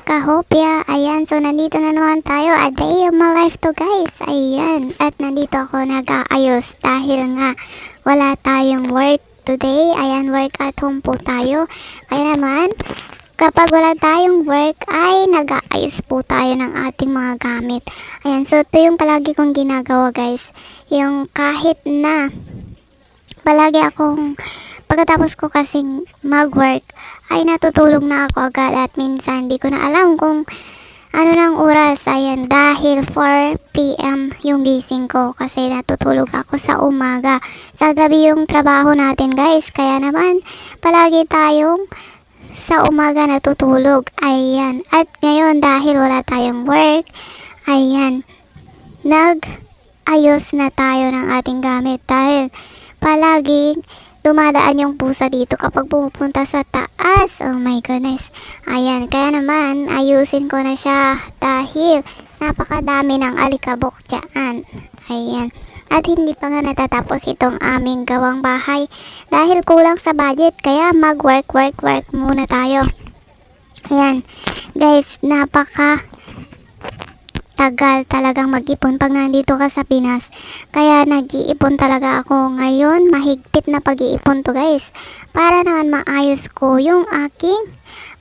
kahopya. Ayan, so nandito na naman tayo. A day of my life to guys. Ayan, at nandito ako nag-aayos dahil nga wala tayong work today. Ayan, work at home po tayo. Kaya naman, kapag wala tayong work ay nag-aayos po tayo ng ating mga gamit. Ayan, so ito yung palagi kong ginagawa guys. Yung kahit na palagi akong pagkatapos ko kasing mag-work ay natutulog na ako agad at minsan di ko na alam kung ano ng oras. Ayan, dahil 4 p.m. yung gising ko kasi natutulog ako sa umaga. Sa gabi yung trabaho natin guys, kaya naman palagi tayong sa umaga natutulog. Ayan, at ngayon dahil wala tayong work, ayan, nag-ayos na tayo ng ating gamit dahil palaging dumadaan yung pusa dito kapag pumupunta sa taas. Oh my goodness. Ayan, kaya naman ayusin ko na siya dahil napakadami ng alikabok dyan. Ayan. At hindi pa nga natatapos itong aming gawang bahay dahil kulang sa budget, kaya mag-work muna tayo. Ayan. Guys, napaka tagal talagang mag-ipon pag nandito ka sa Pinas. Kaya nag-iipon talaga ako ngayon. Mahigpit na pag-iipon to guys. Para naman maayos ko yung aking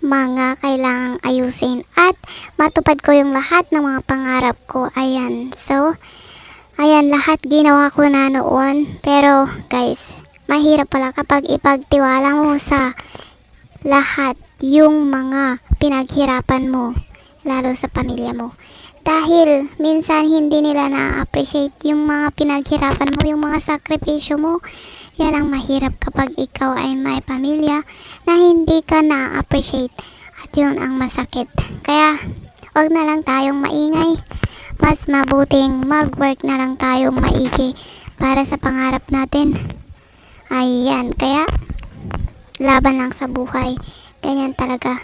mga kailangang ayusin. At matupad ko yung lahat ng mga pangarap ko. Ayan. So, ayan, lahat ginawa ko na noon. Pero guys, mahirap pala kapag ipagtiwala mo sa lahat yung mga pinaghirapan mo. Lalo sa pamilya mo. Dahil minsan hindi nila na-appreciate yung mga pinaghirapan mo, yung mga sakripisyo mo. Yan ang mahirap kapag ikaw ay may pamilya na hindi ka na-appreciate. At yun ang masakit. Kaya, wag na lang tayong maingay. Mas mabuting mag-work na lang tayong maigi para sa pangarap natin. Ayan, kaya laban lang sa buhay. Ganyan talaga.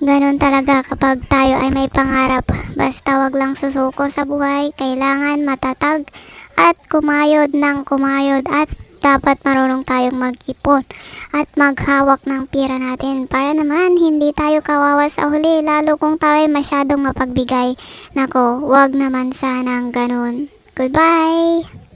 Ganon talaga kapag tayo ay may pangarap. Basta wag lang susuko sa buhay. Kailangan matatag at kumayod ng kumayod. At dapat marunong tayong mag-ipon at maghawak ng pera natin para naman hindi tayo kawawa sa huli. Lalo kung tayo ay masyadong mapagbigay. Nako, wag naman sanang ganon. Goodbye!